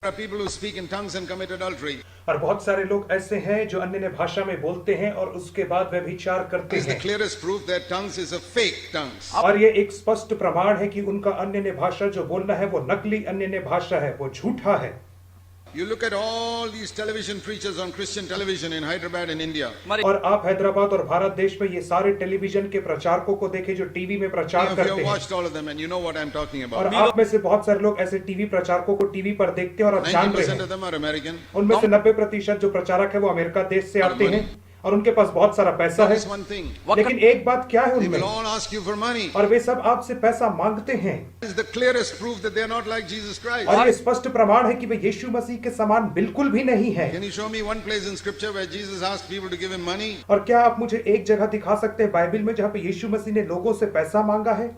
There are people who speak in tongues and commit adultery. और बहुत सारे लोग ऐसे हैं जो अन्य भाषा में बोलते हैं और उसके बाद व्यभिचार करते This is the हैं। clearest proof that tongues is a fake tongues. और ये एक स्पष्ट प्रमाण है कि उनका अन्य भाषा जो बोलना है वो नकली अन्य भाषा है, वो झूठा है। You look at all these television preachers on Christian television in Hyderabad in India. और आप हैदराबाद और भारत देश में ये सारे टेलीविजन के प्रचारकों को देखें जो टीवी में प्रचार You करते have हैं। watched all of them and you know what I'm talking और about. आप में से बहुत सारे लोग ऐसे टीवी प्रचारकों को टीवी पर देखते हैं और आप जान रहे 90% of हैं them are American. उनमें से 90% जो प्रचारक है वो अमेरिका देश से और आते money. हैं और उनके पास बहुत सारा पैसा है। Notice one thing. लेकिन एक बात क्या है They उनमें, will all ask you for money. और वे सब आपसे पैसा मांगते हैं। This is the clearest proof that they are not like Jesus Christ. और ये स्पष्ट प्रमाण है कि वे यीशु मसीह के समान बिल्कुल भी नहीं है। Can you show me one place in scripture where Jesus asked people to give him money? और क्या आप मुझे एक जगह दिखा सकते हैं बाइबल में जहाँ पे यीशु मसीह ने लोगों से पैसा मांगा है?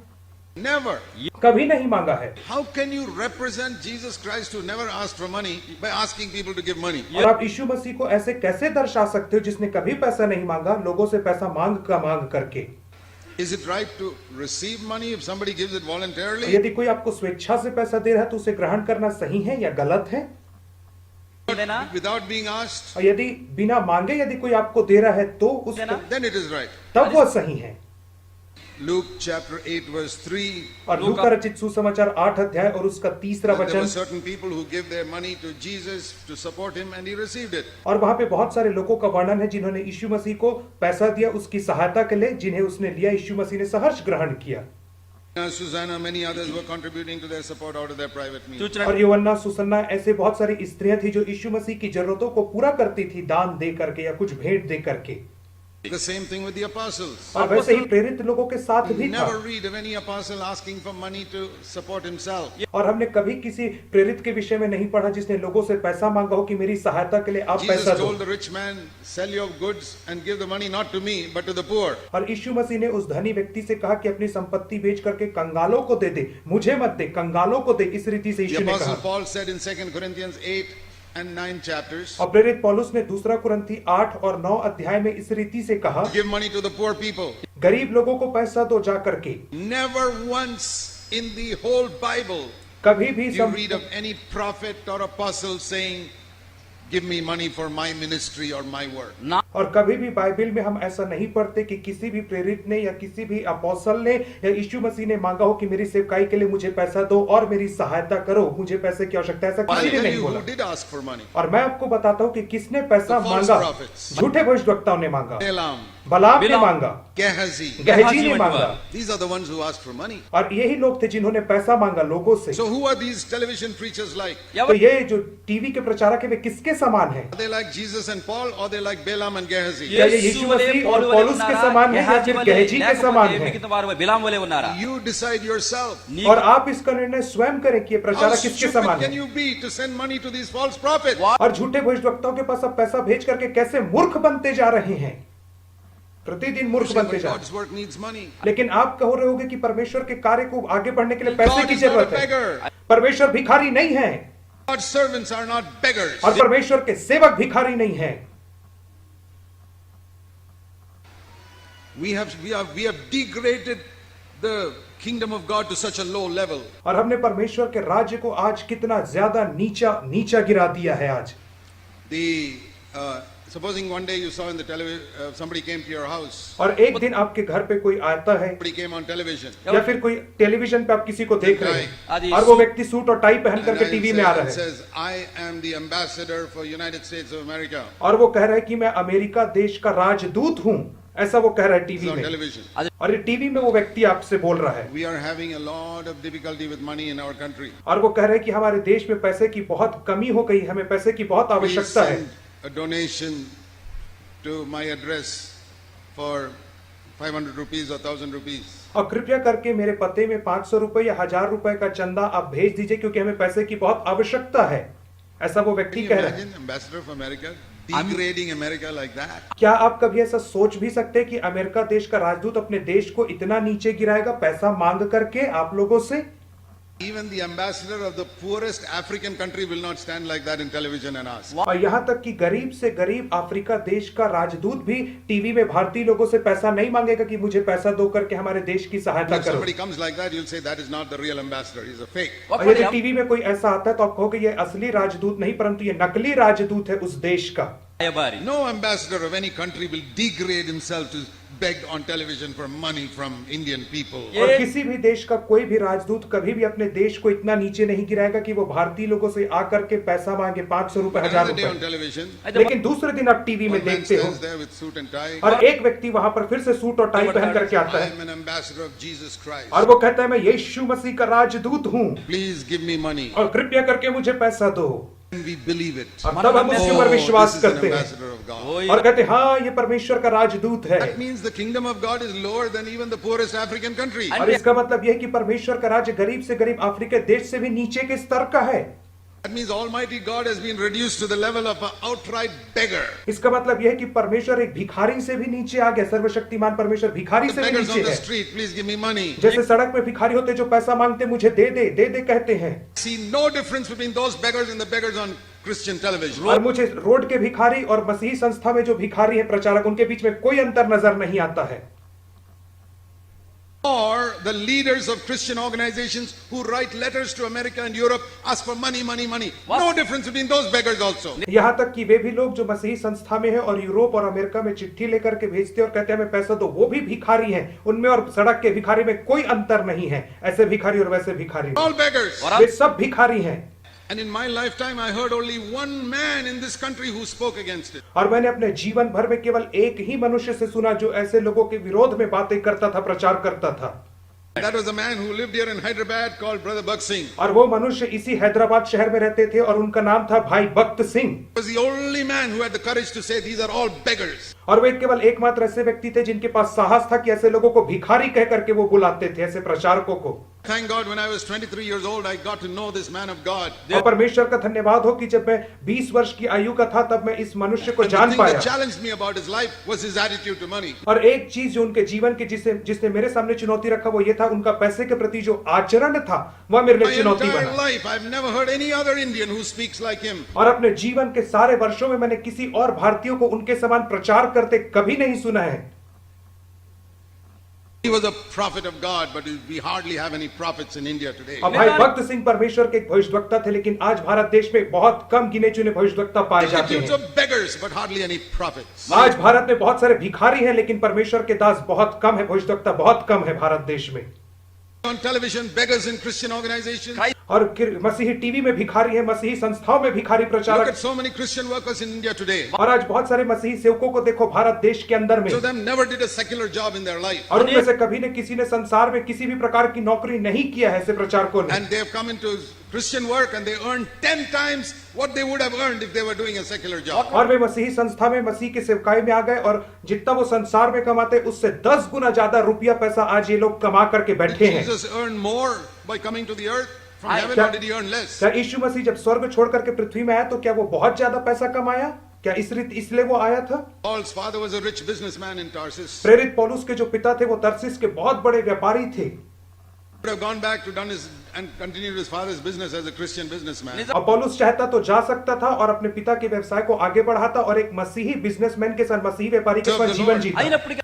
Never. कभी नहीं मांगा है। How can you represent Jesus Christ who never asked for money by asking people to give money? और आप यीशु मसीह को ऐसे कैसे दर्शा सकते हो जिसने कभी पैसा नहीं मांगा, लोगों से पैसा मांग करके? Is it right to receive money if somebody gives it voluntarily? यदि कोई आपको स्वेच्छा से पैसा दे रहा है तो उसे ग्रहण करना सही है या गलत है? Without being asked? और यदि बिना मांगे यदि कोई आपको दे रहा है तो उसको Then it is right. तब वो सही है। Luke chapter 8 verse 3. और लूका रचित सुसमाचार 8 अध्याय और उसका 3रा There were वचन। certain people who give their money to Jesus to support him and he received it. और वहां पे बहुत सारे लोगों का वर्णन है जिन्होंने यीशु मसीह को पैसा दिया उसकी सहायता के लिए, जिन्हें उसने लिया, यीशु मसीह ने सहर्ष ग्रहण किया। Susanna, many others were contributing to their support out of their private means. और यूवन्ना, सुसन्ना, ऐसे बहुत सारी स्त्रियां थी जो यीशु मसीह की जरूरतों को पूरा करती थी दान दे करके या कुछ भेंट दे करके। The same thing with the apostles. और वैसे ही प्रेरित लोगों के साथ भी था। Never read of any apostle asking for money to support himself. और हमने कभी किसी प्रेरित के विषय में नहीं पढ़ा जिसने लोगों से पैसा मांगा हो कि मेरी सहायता के लिए आप Jesus पैसा दो। told the rich man, sell your goods and give the money not to me but to the poor. और यीशु मसीह ने उस धनी व्यक्ति से कहा कि अपनी संपत्ति बेच करके कंगालों को दे दे, मुझे मत दे, कंगालों को दे। इस रीति से The यीशु ने apostle कहा। Paul said in 2 Corinthians 8 and 9 chapters, और प्रेरित पौलुस ने 2 कुरिन्थी 8 और 9 अध्याय में इस रीति से कहा, give money to the poor people. गरीब लोगों को पैसा दो जा करके। Never once in the whole Bible कभी भी you read of any prophet or apostle saying, give me money for my ministry or my work. और कभी भी बाइबल में हम ऐसा नहीं पढ़ते कि किसी भी प्रेरित ने या किसी भी अपोस्तल ने या यीशु मसीह ने मांगा हो कि मेरी सेवकाई के लिए मुझे पैसा दो और मेरी सहायता करो, मुझे पैसे की आवश्यकता है, ऐसा I'll किसी ने tell नहीं you बोला। who did ask for money. और मैं आपको बताता हूँ कि किसने पैसा The false मांगा। prophets. झूठे भविष्यवक्ताओं ने मांगा, Balaam, बलाम ने मांगा, Gehazi. गहजी ने मांगा। These are the ones who asked for money. और यही लोग थे जिन्होंने पैसा मांगा लोगों से। So who are these television preachers like? तो ये जो टीवी के प्रचारक है वे किसके समान हैं? Are they like Jesus and Paul or they like Balaam and Gehazi? क्या ये यीशु मसीह और पौलुस के समान है या फिर गहजी के समान है? You decide yourself. और आप इसका निर्णय स्वयं करें कि ये How प्रचारक किसके stupid समान can है। you be to send money to these false prophets? और झूठे भविष्यवक्ताओं के पास अब पैसा भेज करके कैसे मूर्ख बनते जा रहे हैं, प्रतिदिन मूर्ख बनते जा रहे God's work needs money. हैं। लेकिन आप कह रहे होगे कि परमेश्वर के कार्य को आगे बढ़ने के लिए पैसे God की is not a जरूरत है। beggar. परमेश्वर भिखारी नहीं है God's servants are not beggars. और परमेश्वर के सेवक भिखारी नहीं है। We have degraded the kingdom of God to such a low level. और हमने परमेश्वर के राज्य को आज कितना ज्यादा नीचा गिरा दिया है आज। Supposing one day you saw in the television somebody came to your house. और एक दिन आपके घर पे कोई आता है Somebody came on television. या फिर कोई टेलीविजन पे आप किसी को देख रहे आदि हैं और वो व्यक्ति सूट और टाई पहन करके And टीवी में आ रहा है says, I am the ambassador for United States of America. और वो कह रहा है कि मैं अमेरिका देश का राजदूत हूं, ऐसा वो कह रहा है It's टीवी on में। television. और टीवी में वो व्यक्ति आपसे बोल रहा है We are having a lot of difficulty with money in our country. और वो कह रहा है कि हमारे देश में पैसे की बहुत कमी हो गई, हमें पैसे की बहुत Please आवश्यकता है। send a donation to my address for 500 rupees or 1000 rupees. और कृपया करके मेरे पते में 500 रुपए या 1000 रुपए का चंदा आप भेज दीजिए क्योंकि हमें पैसे की बहुत आवश्यकता है, ऐसा वो Can व्यक्ति you कह रहा है। imagine ambassador of America degrading America like that? क्या आप कभी ऐसा सोच भी सकते हैं कि अमेरिका देश का राजदूत अपने देश को इतना नीचे गिराएगा पैसा मांग करके आप लोगों से? Even the ambassador of the poorest African country will not stand like that in television and ask. और यहाँ तक कि गरीब से गरीब अफ्रीका देश का राजदूत भी टीवी में भारतीय लोगों से पैसा नहीं मांगेगा कि मुझे पैसा दो करके हमारे देश की सहायता If करो। somebody comes like that, you'll say that is not the real ambassador, he's a fake. और यदि टीवी में कोई ऐसा आता है तो आप कहोगे ये असली राजदूत नहीं परंतु ये नकली राजदूत है उस देश का। No ambassador of any country will degrade himself to beg on television for money from Indian people. और किसी भी देश का कोई भी राजदूत कभी भी अपने देश को इतना नीचे नहीं गिराएगा कि वो भारतीय लोगों से आकर के पैसा मांगे 500 रुपए, 1000 Another day on रुपए। television, लेकिन दूसरे दिन आप टीवी में one man देखते हो stands there with suit and tie. और एक व्यक्ति वहां पर फिर से सूट और टाई पहन करके आता I है am an ambassador of Jesus Christ. और वो कहता है मैं यीशु मसीह का राजदूत हूँ Please give me money. और कृपया करके मुझे पैसा दो। And we believe it. और तब हम उसके ऊपर Oh, विश्वास this is an करते हैं ambassador of God. और कहते हैं हाँ ये परमेश्वर का राजदूत है। That means the kingdom of God is lower than even the poorest African country. और इसका मतलब यह है कि परमेश्वर का राज्य गरीब से गरीब अफ्रीका देश से भी नीचे के स्तर का है। That means Almighty God has been reduced to the level of an outright beggar. इसका मतलब यह है कि परमेश्वर एक भिखारी से भी नीचे आ गया। सर्वशक्तिमान परमेश्वर भिखारी The से भी beggars on नीचे the है। street, please give me money. जैसे सड़क पे भिखारी होते जो पैसा मांगते मुझे दे दे कहते हैं। See no difference between those beggars and the beggars on Christian television. और मुझे रोड के भिखारी और मसीही संस्था में जो भिखारी है प्रचारक उनके बीच में कोई अंतर नजर नहीं आता है। Or the leaders of Christian organizations who write letters to America and Europe ask for money, money, money. No difference between those beggars also. यहाँ तक कि वे भी लोग जो मसीही संस्था में है और यूरोप और अमेरिका में चिट्ठी लेकर के भेजते और कहते हैं हमें पैसा दो, वो भी भिखारी हैं। उनमें और सड़क के भिखारी में कोई अंतर नहीं है। ऐसे भिखारी और वैसे भिखारी All beggars. वे सब भिखारी हैं। And in my lifetime, I heard only one man in this country who spoke against it. और मैंने अपने जीवन भर में केवल एक ही मनुष्य से सुना जो ऐसे लोगों के विरोध में बातें करता था, प्रचार करता था। That was a man who lived here in Hyderabad called Brother Bhakt Singh. और वो मनुष्य इसी हैदराबाद शहर में रहते थे और उनका नाम था भाई भक्त Singh. He was the only man who had the courage to say these are all beggars. और वे केवल एकमात्र ऐसे व्यक्ति थे जिनके पास साहस था कि ऐसे लोगों को भिखारी कह करके वो बुलाते थे, ऐसे प्रचारकों को। Thank God when I was 23 years old, I got to know this man of God. और परमेश्वर का धन्यवाद हो कि जब मैं 20 वर्ष की आयु का था तब मैं इस मनुष्य को And the जान thing पाया। that challenged me about his life was his attitude to money. और एक चीज जो उनके जीवन की जिसने मेरे सामने चुनौती रखा वो ये था उनका पैसे के प्रति जो आचरण था वह मेरे My लिए चुनौती entire बना। life, I've never heard any other Indian who speaks like him. और अपने जीवन के सारे वर्षों में मैंने किसी और भारतीय को उनके समान प्रचार करते कभी नहीं सुना है। He was a prophet of God, but we hardly have any prophets in India today. और भाई भक्त सिंह परमेश्वर के एक भविष्यवक्ता थे लेकिन आज भारत देश में बहुत कम गिने चुने भविष्यवक्ता पाए जाते Multitudes हैं। of beggars, but hardly any prophets. आज भारत में बहुत सारे भिखारी हैं लेकिन परमेश्वर के दास बहुत कम है, भविष्यवक्ता बहुत कम है भारत देश में। On television, beggars in Christian organizations. और मसीही टीवी में भिखारी है, मसीही संस्थाओं में भिखारी Look प्रचारक। at so many Christian workers in India today. और आज बहुत सारे मसीही सेवकों को देखो भारत देश के अंदर में। So them never did a secular job in their life. और उनमें से कभी ने किसी ने संसार में किसी भी प्रकार की नौकरी नहीं किया है ऐसे प्रचारकों ने। And they have come into Christian work and they earn 10 times what they would have earned if they were doing a secular job. और वे मसीही संस्था में मसीह के सेवकाई में आ गए और जितना वो संसार में कमाते उससे 10 गुना ज्यादा रुपया पैसा आज ये लोग कमा करके बैठे हैं। Jesus earned more by coming to the earth from heaven, or did he earn less? क्या यीशु मसीह जब स्वर्ग छोड़ करके पृथ्वी में आया तो क्या वो बहुत ज्यादा पैसा कमाया? क्या इसलिए वो आया था? Paul's father was a rich businessman in Tarsus. प्रेरित पौलुस के जो पिता थे वो तरसीस के बहुत बड़े व्यापारी थे। Would have gone back to done his and continued his father's business as a Christian businessman. और पौलुस चाहता तो जा सकता था और अपने पिता के व्यवसाय को आगे बढ़ाता और एक मसीही बिजनेसमैन के साथ, मसीही व्यापारी के साथ जीवन जीता।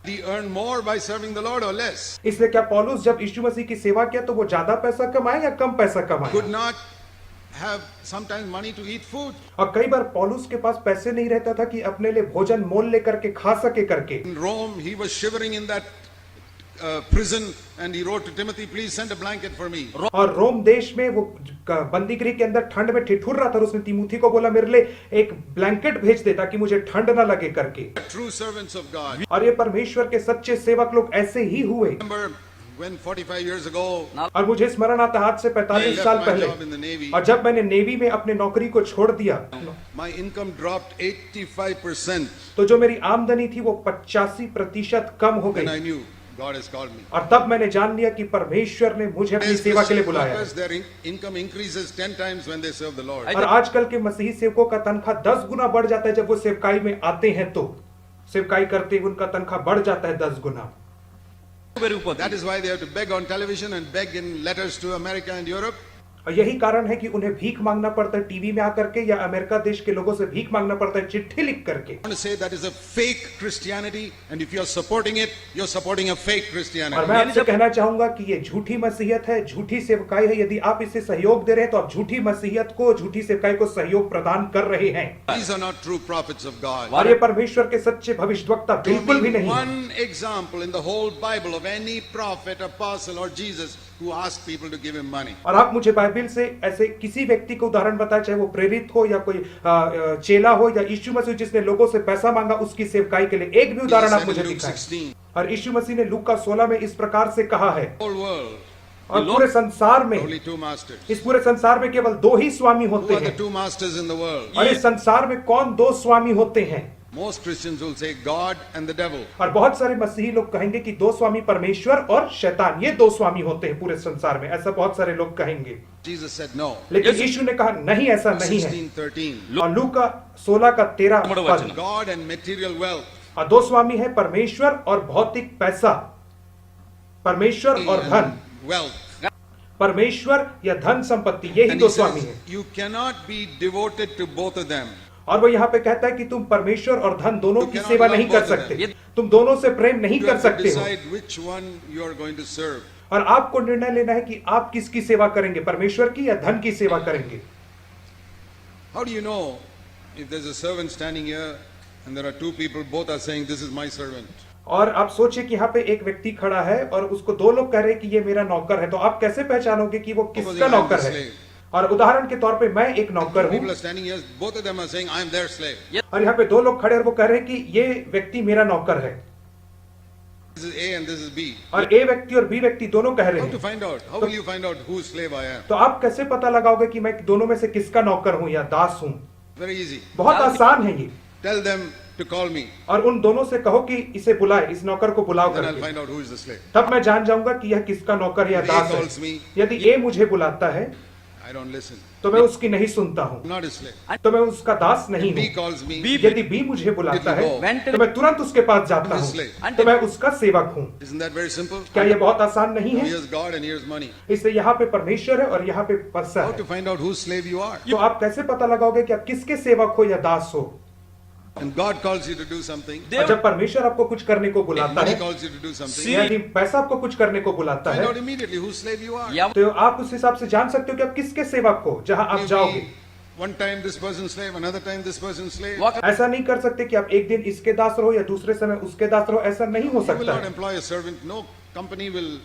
Did he earn more by serving the Lord or less? इसलिए क्या पौलुस जब यीशु मसीह की सेवा किया तो वो ज्यादा पैसा कमाया या कम पैसा कमाया? Could not have sometimes money to eat food. और कई बार पौलुस के पास पैसे नहीं रहता था कि अपने लिए भोजन मोल लेकर के खा सके करके। In Rome, he was shivering in that prison and he wrote to Timothy, please send a blanket for me. और रोम देश में वो बंदीगृह के अंदर ठंड में ठिठुर रहा था, उसने तिमुथी को बोला मेरे लिए एक ब्लैंकेट भेज दे ताकि मुझे ठंड ना लगे करके। True servants of God. और ये परमेश्वर के सच्चे सेवक लोग ऐसे ही हुए। Remember when 45 years ago, और मुझे स्मरण आता आज से 45 साल पहले, और जब मैंने नेवी में अपने नौकरी को छोड़ दिया, my income dropped 85%. तो जो मेरी आमदनी थी वो 85% कम हो Then I गई। knew God has called me. और तब मैंने जान लिया कि परमेश्वर ने मुझे अपनी सेवा के लिए बुलाया है। Their income increases 10 times when they serve the Lord. और आजकल के मसीही सेवकों का तनख्वाह 10 गुना बढ़ जाता है जब वो सेवकाई में आते हैं, तो सेवकाई करते ही उनका तनख्वाह बढ़ जाता है 10 गुना। పెరిగిపోతుంది. That is why they have to beg on television and beg in letters to America and Europe. और यही कारण है कि उन्हें भीख मांगना पड़ता है टीवी में आकर के, या अमेरिका देश के लोगों से भीख मांगना पड़ता है चिट्ठी लिख करके। I want to say that is a fake Christianity, and if you are supporting it, you are supporting a fake और Christianity. मैं आपसे कहना चाहूंगा कि ये झूठी मसीहत है, झूठी सेवकाई है। यदि आप इसे सहयोग दे रहे हैं तो आप झूठी मसीहत को, झूठी सेवकाई को सहयोग प्रदान कर रहे हैं। These are not true prophets of God. और ये परमेश्वर के सच्चे भविष्यद्वक्ता Give बिल्कुल भी me नहीं है। one example in the whole Bible of any prophet, apostle, or Jesus who asked people to give him money. और आप मुझे बाइबल से ऐसे किसी व्यक्ति को उदाहरण बताएं, चाहे वो प्रेरित हो या कोई चेला हो या यीशु मसीह जिसने लोगों से पैसा मांगा उसकी सेवकाई के लिए, एक भी उदाहरण Jesus आप said मुझे in Luke दिखाएं। 16, और यीशु मसीह ने लूका 16 में इस प्रकार से कहा है, whole world, और पूरे संसार में, only two masters. इस पूरे संसार में केवल दो ही स्वामी Who होते are the हैं। two masters in the world? और इस संसार में कौन दो स्वामी होते हैं? Most Christians will say God and the devil. और बहुत सारे मसीही लोग कहेंगे कि दो स्वामी परमेश्वर और शैतान, ये दो स्वामी होते हैं पूरे संसार में, ऐसा बहुत सारे लोग कहेंगे। Jesus said no. लेकिन यीशु ने कहा नहीं, ऐसा नहीं है। 16:13. और लूका 16 का 13 पद, God and material wealth. और दो स्वामी है परमेश्वर और भौतिक पैसा, परमेश्वर और धन, And wealth. परमेश्वर या धन संपत्ति, यही And दो he स्वामी says, है। you cannot be devoted to both of them. और वो यहाँ पे कहता है कि तुम परमेश्वर और धन दोनों You की cannot सेवा love नहीं कर both of सकते, them. तुम दोनों से प्रेम नहीं You कर have to सकते हो। decide which one you are going to serve. और आपको निर्णय लेना है कि आप किसकी सेवा करेंगे, परमेश्वर की या धन की सेवा करेंगे। How do you know if there's a servant standing here and there are two people, both are saying, this is my servant? और आप सोचिए कि यहाँ पे एक व्यक्ति खड़ा है और उसको दो लोग कह रहे हैं कि ये मेरा नौकर है, तो आप कैसे पहचानोगे कि वो किसका नौकर है? और उदाहरण के तौर पे मैं एक नौकर People हूँ, are standing here, both of them are saying, I am their slave. और यहाँ पे दो लोग खड़े और वो कह रहे हैं कि ये व्यक्ति मेरा नौकर है, This is A and this is B. और ए व्यक्ति और बी व्यक्ति दोनों कह रहे How to हैं। find out? How will you find out whose slave I am? तो आप कैसे पता लगाओगे कि मैं दोनों में से किसका नौकर हूँ या दास हूँ? Very easy. बहुत आसान है ये। Tell them to call me. और उन दोनों से कहो कि इसे बुलाए, इस नौकर को बुलाओ Then I'll करके, find out who is the slave. तब मैं जान जाऊंगा कि यह किसका नौकर या If दास A calls है। me, यदि ए मुझे बुलाता है I don't listen. तो मैं उसकी नहीं सुनता हूँ, I'm not his slave. तो मैं उसका दास नहीं If B हूँ। calls me, यदि बी मुझे बुलाता है तो मैं तुरंत उसके पास जाता His हूँ, slave. तो मैं उसका सेवक हूँ। isn't that very simple? क्या ये बहुत आसान नहीं है? Here's God and here's money. इसलिए यहाँ पे परमेश्वर है और यहाँ पे पैसा How to है। find out whose slave you are? तो आप कैसे पता लगाओगे कि आप किसके सेवक हो या दास हो? And God calls you to do something. और जब परमेश्वर आपको कुछ करने को बुलाता Money है, calls you to do something. See- यदि पैसा आपको कुछ करने को बुलाता Find है, out immediately whose slave you are. ఎవ- तो आप उस हिसाब से जान सकते हो कि आप किसके सेवक हो जहां आप You जाओगे। be one time this person's slave, another time this person's slave. Walk- ऐसा नहीं कर सकते कि आप एक दिन इसके दास रहो या दूसरे समय उसके दास रहो, ऐसा नहीं हो You will सकता not है। employ a servant. No company will,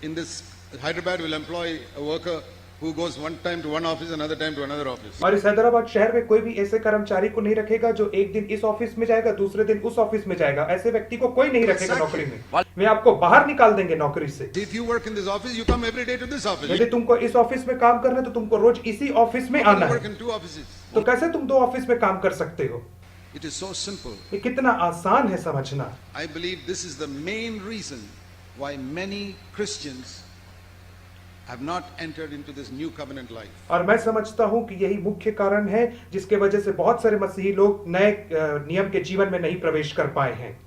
in this Hyderabad, will employ a worker who goes one time to one office, another time to another office. और इस हैदराबाद शहर में कोई भी ऐसे कर्मचारी को नहीं रखेगा जो एक दिन इस ऑफिस में जाएगा, दूसरे दिन उस ऑफिस में जाएगा। ऐसे व्यक्ति को कोई नहीं रखेगा Exactly. नौकरी में। वे आपको बाहर निकाल देंगे नौकरी से। If you work in this office, you come every day to this office. यदि तुमको इस ऑफिस में काम करना है तो तुमको रोज इसी ऑफिस में You आना work है। in two offices. तो कैसे तुम दो ऑफिस में काम कर सकते हो? It is so simple. ये कितना आसान है समझना। I believe this is the main reason why many Christians have not entered into this new covenant life. और मैं समझता हूं कि यही मुख्य कारण है जिसके वजह से बहुत सारे मसीही लोग नए नियम के जीवन में नहीं प्रवेश कर पाए हैं।